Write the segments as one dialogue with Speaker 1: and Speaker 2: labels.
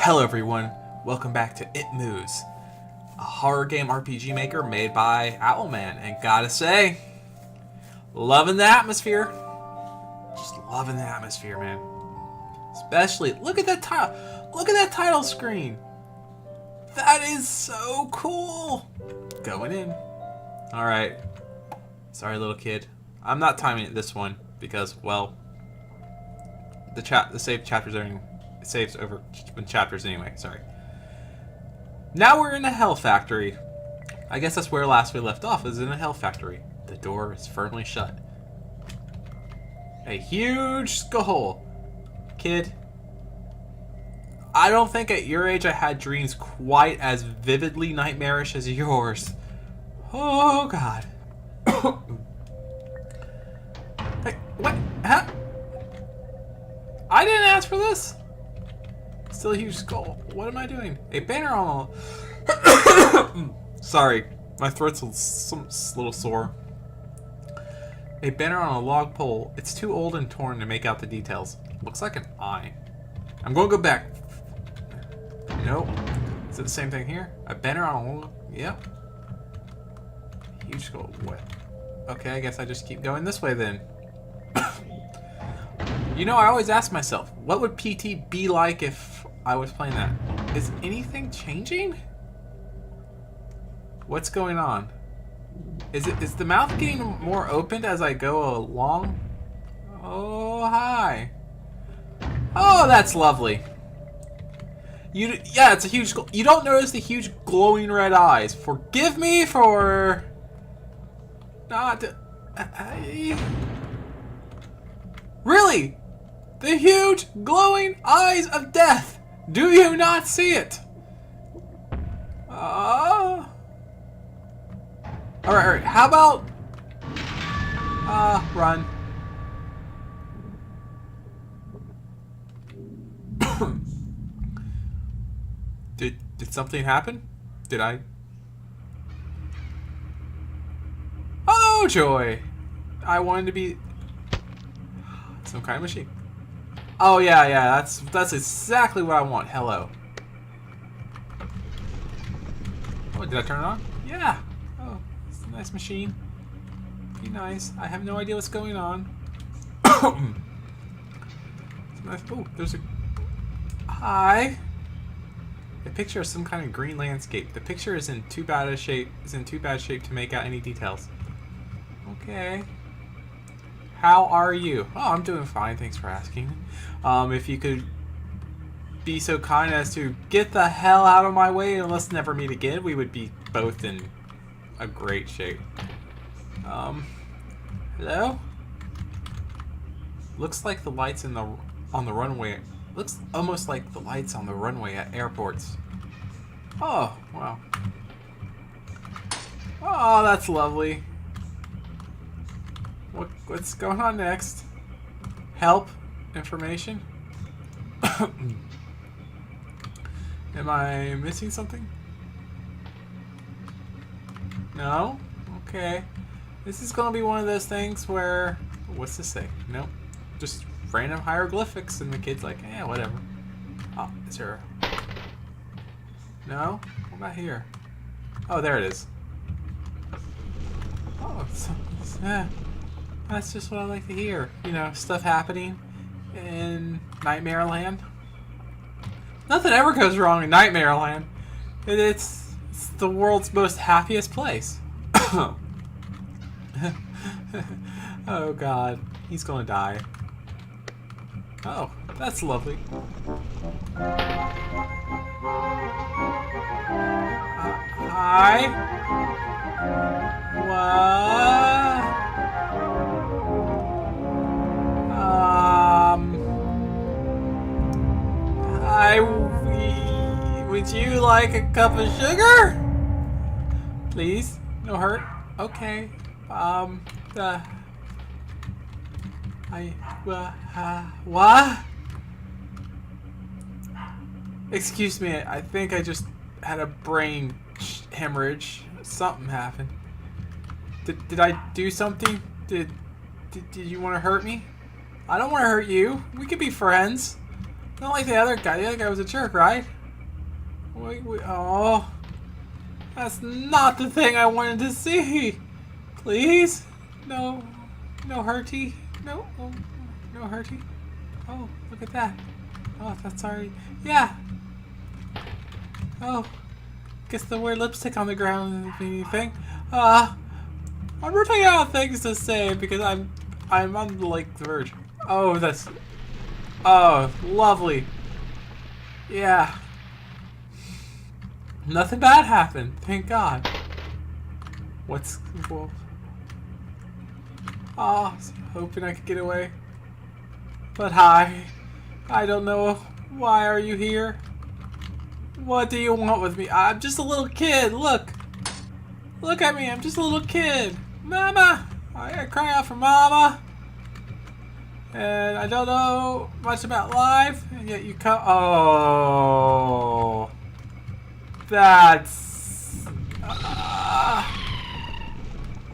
Speaker 1: Hello everyone, welcome back to It Moves, a horror game RPG maker made by Owlman, and gotta say, loving the atmosphere. Just loving the atmosphere, man. Especially, look at that title screen. That is so cool. Going in. Alright. Sorry, little kid. I'm not timing it this one because, well, the save chapters are saves over chapters anyway. Sorry. Now we're in a hell factory. I guess that's where last we left off, is in a hell factory. The door is firmly shut. A huge skull. Kid, I don't think at your age I had dreams quite as vividly nightmarish as yours. Oh God. Hey, what? Huh? I didn't ask for this. Still a huge skull. What am I doing? A banner on a... Sorry, my throat's a little sore. A banner on a log pole. It's too old and torn to make out the details. Looks like an eye. I'm going to go back. Nope. Is it the same thing here? A banner on a log... Yep. Huge skull. What? Okay, I guess I just keep going this way then. You know, I always ask myself, what would PT be like if I was playing that? Is anything changing? What's going on? Is the mouth getting more opened as I go along? Oh, hi. Oh, that's lovely. Yeah, it's a huge... You don't notice the huge glowing red eyes. Forgive me for... not... Really? The huge glowing eyes of death. Do you not see it? Alright, how about... run. Did something happen? Did I... Oh, joy! I wanted to be... some kind of machine. Oh, yeah, that's exactly what I want. Hello. Oh, did I turn it on? Yeah. Oh, it's a nice machine. Be nice. I have no idea what's going on. Nice. Oh, there's a... Hi. A picture of some kind of green landscape. The picture is in too bad a shape. Is in too bad shape to make out any details. Okay. How are you? Oh, I'm doing fine. Thanks for asking. If you could be so kind as to get the hell out of my way and let's never meet again, we would be both in a great shape. Hello? Looks like the lights on the runway. Looks almost like the lights on the runway at airports. Oh, wow. Oh, that's lovely. What's going on next? Help? Information? Am I missing something? No? Okay. This is gonna be one of those things where... What's this say? Nope. Just random hieroglyphics and the kid's like, eh, whatever. Oh, is there... No? What about here? Oh, there it is. Oh, that's just what I like to hear. You know, stuff happening in Nightmare Land. Nothing ever goes wrong in Nightmare Land. It's the world's most happiest place. Oh God, he's gonna die. Oh, that's lovely. Hi? What? Would you like a cup of sugar? Please? No hurt? Okay. What? Excuse me, I think I just had a brain hemorrhage. Something happened. Did I do something? Did you want to hurt me? I don't want to hurt you. We could be friends. Not like the other guy. The other guy was a jerk, right? Oh. That's not the thing I wanted to see. Please? No. No hurty. No. Oh, no hurty. Oh, look at that. Oh, that's already... Yeah. Oh. Guess the weird lipstick on the ground isn't anything. I'm running out of things to say because I'm on like the verge. Oh, that's... Oh, lovely. Yeah. Nothing bad happened, thank God. What's... Well... Oh, hoping I could get away. But hi. I don't know. Why are you here? What do you want with me? I'm just a little kid, look. Look at me, I'm just a little kid. Mama! I cry out for Mama. And I don't know much about life, and yet you come... Oh... That's...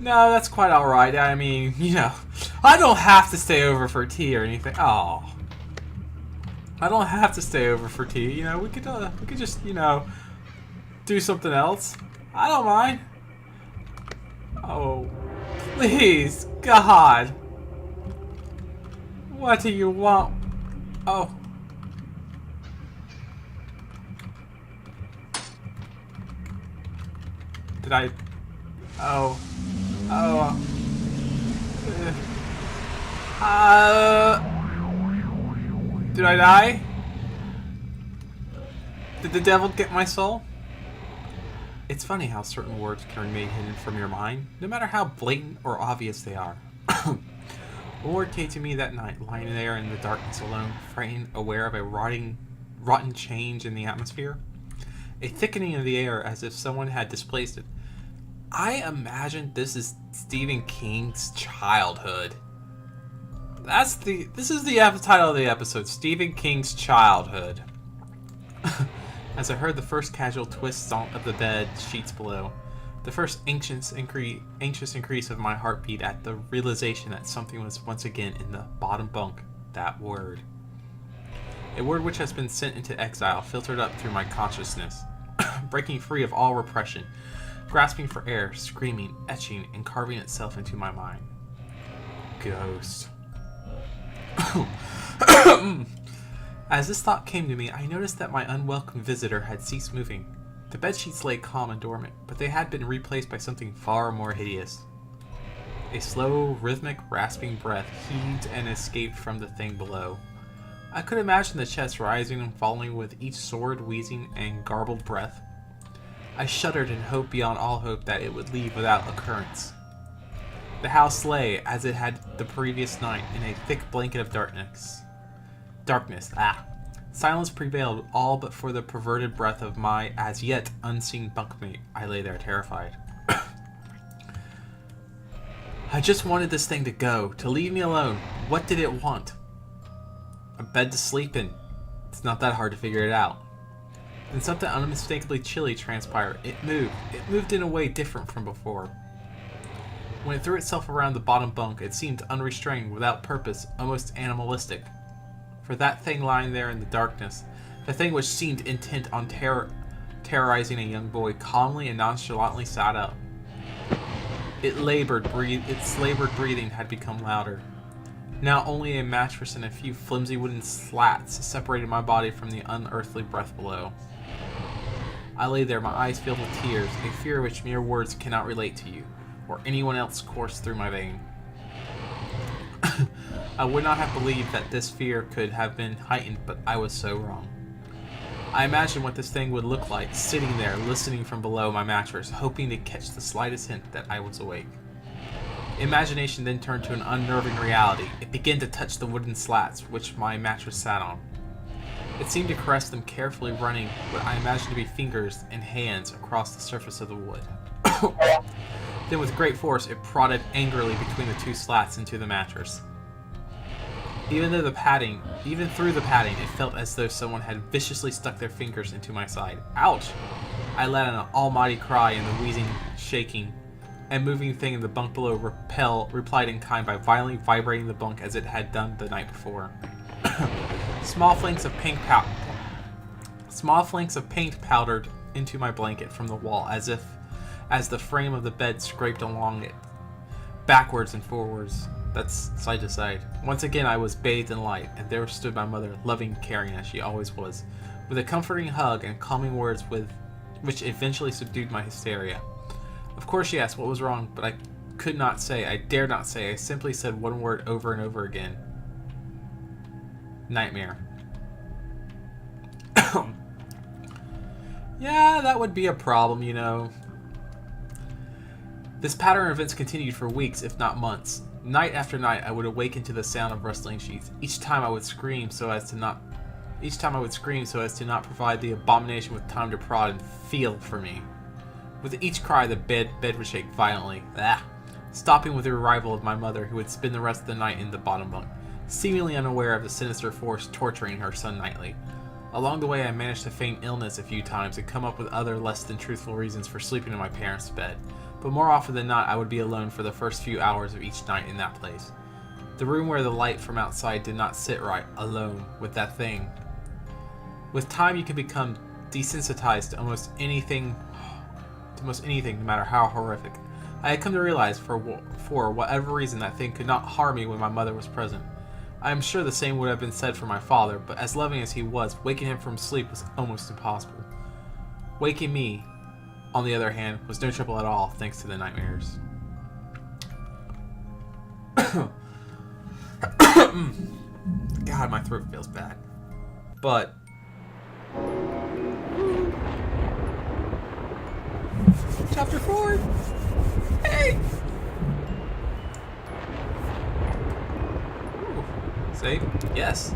Speaker 1: No, that's quite alright. I mean, you know, I don't have to stay over for tea or anything. Oh. I don't have to stay over for tea, you know, we could just, you know, do something else. I don't mind. Oh, please, God. What do you want? Oh. Did I... Oh. Oh. Did I die? Did the devil get my soul? It's funny how certain words can remain hidden from your mind, no matter how blatant or obvious they are. A word came to me that night, lying there in the darkness alone, frightened, aware of a rotten change in the atmosphere. A thickening of the air as if someone had displaced it. I imagine this is Stephen King's childhood. This is the title of the episode, Stephen King's childhood. As I heard the first casual twists of the bed sheets below, the first anxious increase of my heartbeat at the realization that something was once again in the bottom bunk, that word. A word which has been sent into exile filtered up through my consciousness, breaking free of all repression, grasping for air, screaming, etching, and carving itself into my mind. Ghost. As this thought came to me, I noticed that my unwelcome visitor had ceased moving. The bedsheets lay calm and dormant, but they had been replaced by something far more hideous. A slow, rhythmic, rasping breath heaved and escaped from the thing below. I could imagine the chest rising and falling with each sword, wheezing, and garbled breath. I shuddered and hoped beyond all hope that it would leave without occurrence. The house lay, as it had the previous night, in a thick blanket of darkness. Silence prevailed, all but for the perverted breath of my as yet unseen bunkmate. I lay there terrified. I just wanted this thing to go, to leave me alone. What did it want? A bed to sleep in. It's not that hard to figure it out. Then something unmistakably chilly transpired. It moved. It moved in a way different from before. When it threw itself around the bottom bunk, it seemed unrestrained, without purpose, almost animalistic. For that thing lying there in the darkness, the thing which seemed intent on terrorizing a young boy, calmly and nonchalantly sat up. Its labored breathing had become louder. Now only a mattress and a few flimsy wooden slats separated my body from the unearthly breath below. I lay there, my eyes filled with tears, a fear which mere words cannot relate to you, or anyone else coursed through my vein. I would not have believed that this fear could have been heightened, but I was so wrong. I imagined what this thing would look like, sitting there, listening from below my mattress, hoping to catch the slightest hint that I was awake. Imagination then turned to an unnerving reality. It began to touch the wooden slats which my mattress sat on. It seemed to caress them, carefully running what I imagined to be fingers and hands across the surface of the wood. Then with great force, it prodded angrily between the two slats into the mattress. Even through the padding, it felt as though someone had viciously stuck their fingers into my side. Ouch! I let out an almighty cry, and the wheezing, shaking, and moving thing in the bunk below replied in kind by violently vibrating the bunk as it had done the night before. Small flakes of paint powdered into my blanket from the wall, as the frame of the bed scraped along it, backwards and forwards. That's side to side. Once again, I was bathed in light, and there stood my mother, loving, caring as she always was, with a comforting hug and calming words which eventually subdued my hysteria. Of course, she asked what was wrong, but I could not say. I dared not say. I simply said one word over and over again. Nightmare. Yeah, that would be a problem, you know. This pattern of events continued for weeks, if not months. Night after night, I would awaken to the sound of rustling sheets. Each time I would scream so as to not provide the abomination with time to prod and feel for me. With each cry, the bed would shake violently, stopping with the arrival of my mother, who would spend the rest of the night in the bottom bunk, seemingly unaware of the sinister force torturing her son nightly. Along the way, I managed to feign illness a few times and come up with other less than truthful reasons for sleeping in my parents' bed. But more often than not, I would be alone for the first few hours of each night in that place. The room where the light from outside did not sit right, alone with that thing. With time, you can become desensitized to almost anything, no matter how horrific. I had come to realize, for whatever reason, that thing could not harm me when my mother was present. I am sure the same would have been said for my father, but as loving as he was, waking him from sleep was almost impossible. Waking me, on the other hand, was no trouble at all, thanks to the nightmares. God, my throat feels bad. But Chapter 4! Hey! Ooh. Save? Yes.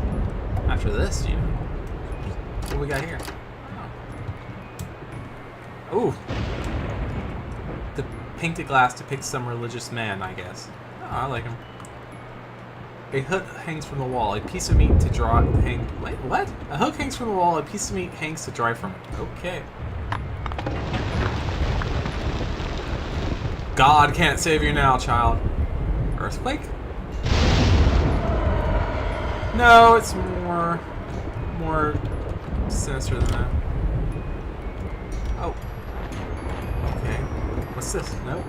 Speaker 1: After this, you know. What do we got here? Ooh. The painted glass depicts some religious man, I guess. Oh, I like him. A hook hangs from the wall. A piece of meat to dry. Wait, what? A hook hangs from the wall. A piece of meat hangs to dry from it. Okay. God can't save you now, child. Earthquake? No, it's more sinister than that. Oh. Okay. What's this? No.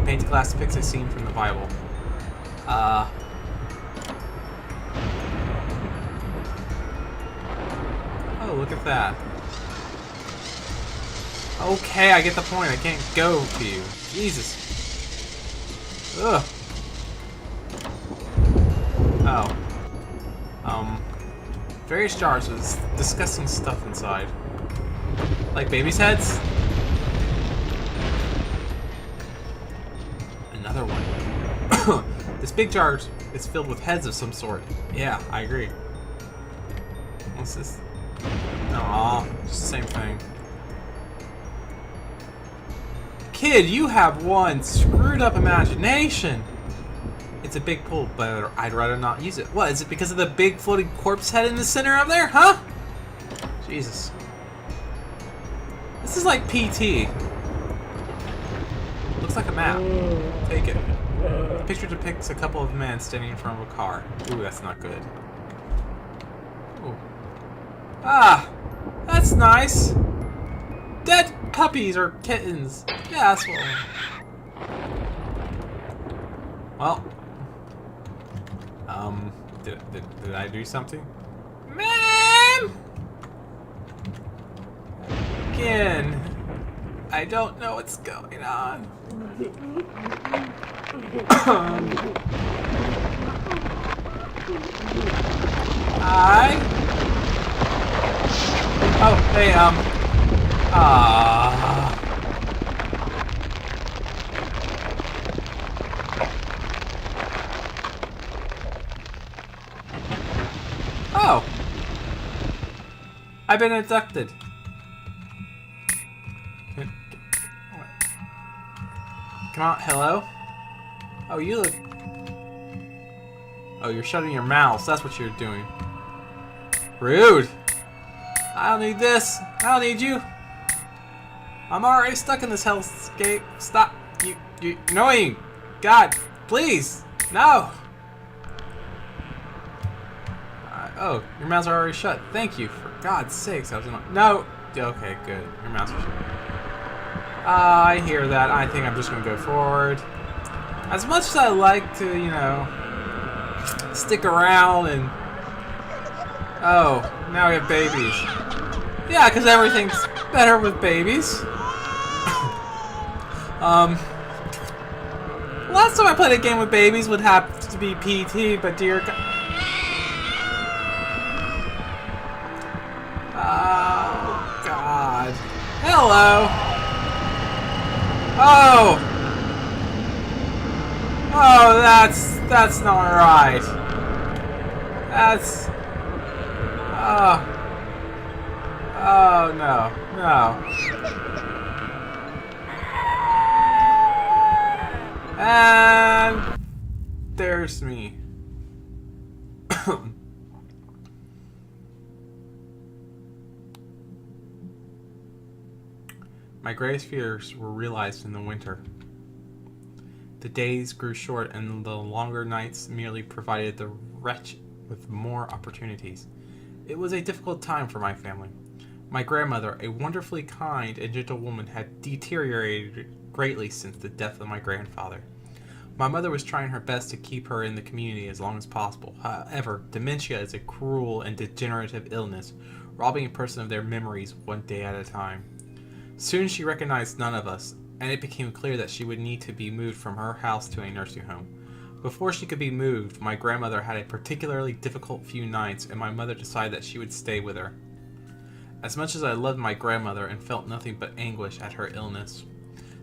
Speaker 1: Painted glass depicts a scene from the Bible. Oh, look at that. Okay, I get the point. I can't go to you. Jesus. Ugh. Oh. Various jars with disgusting stuff inside. Like babies' heads? Another one. This big jar is filled with heads of some sort. Yeah, I agree. What's this? Aw, it's the same thing. Kid, you have one screwed up imagination. It's a big pool, but I'd rather not use it. What, is it because of the big floating corpse head in the center up there, huh? Jesus. This is like PT. Looks like a map. Take it. The picture depicts a couple of men standing in front of a car. Ooh, that's not good. Ooh. Ah, that's nice. Dead puppies or kittens. Yeah, that's what. Well, did I do something? Man! Again, I don't know what's going on. Hi. Oh, hey, Oh! I've been abducted. Come on, hello? Oh, you look... Oh, you're shutting your mouth. That's what you're doing. Rude! I don't need this. I don't need you. I'm already stuck in this hellscape. Stop. You annoying. God, please. No. Oh, your mouths are already shut. Thank you. For God's sakes, I was in. No. Okay, good. Your mouths are shut. I hear that. I think I'm just gonna go forward. As much as I like to, you know, stick around and. Oh, now we have babies. Yeah, because everything's better with babies. Last time I played a game with babies would have to be PT, but dear God. Oh, God. Hello. Oh. Oh, that's not right. That's. Oh. Oh, no. No. And there's me. My greatest fears were realized in the winter. The days grew short and the longer nights merely provided the wretch with more opportunities. It was a difficult time for my family. My grandmother, a wonderfully kind and gentle woman, had deteriorated greatly since the death of my grandfather. My mother was trying her best to keep her in the community as long as possible. However, dementia is a cruel and degenerative illness, robbing a person of their memories one day at a time. Soon she recognized none of us, and it became clear that she would need to be moved from her house to a nursing home. Before she could be moved, my grandmother had a particularly difficult few nights, and my mother decided that she would stay with her. As much as I loved my grandmother and felt nothing but anguish at her illness,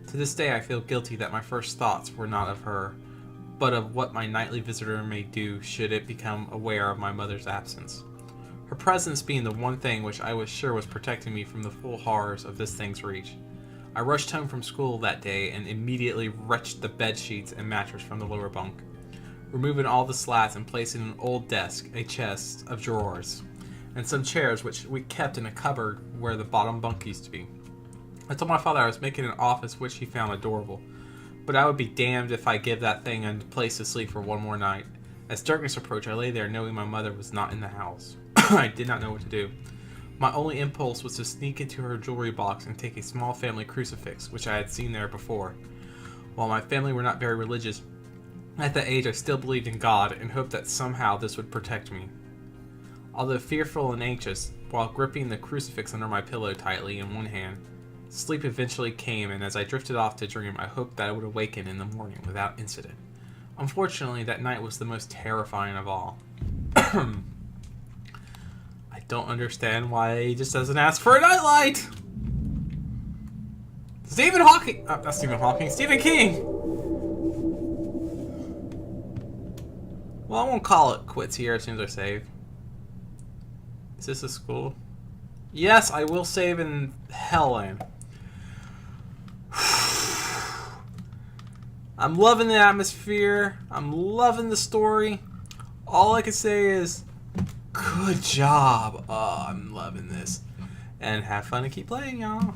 Speaker 1: to this day I feel guilty that my first thoughts were not of her, but of what my nightly visitor may do should it become aware of my mother's absence. Her presence being the one thing which I was sure was protecting me from the full horrors of this thing's reach. I rushed home from school that day and immediately wrenched the bed sheets and mattress from the lower bunk, removing all the slats and placing an old desk, a chest of drawers, and some chairs which we kept in a cupboard where the bottom bunk used to be. I told my father I was making an office which he found adorable, but I would be damned if I give that thing a place to sleep for one more night. As darkness approached, I lay there knowing my mother was not in the house. I did not know what to do. My only impulse was to sneak into her jewelry box and take a small family crucifix, which I had seen there before. While my family were not very religious, at that age I still believed in God and hoped that somehow this would protect me. Although fearful and anxious, while gripping the crucifix under my pillow tightly in one hand, sleep eventually came, and as I drifted off to dream, I hoped that I would awaken in the morning without incident. Unfortunately, that night was the most terrifying of all. I don't understand why he just doesn't ask for a nightlight! Stephen Hawking! Not Stephen Hawking, Stephen King! Well, I won't call it quits here as soon as I save. Is this a school? Yes, I will save in Hellland. I'm loving the atmosphere. I'm loving the story. All I can say is, good job. Oh, I'm loving this. And have fun and keep playing, y'all.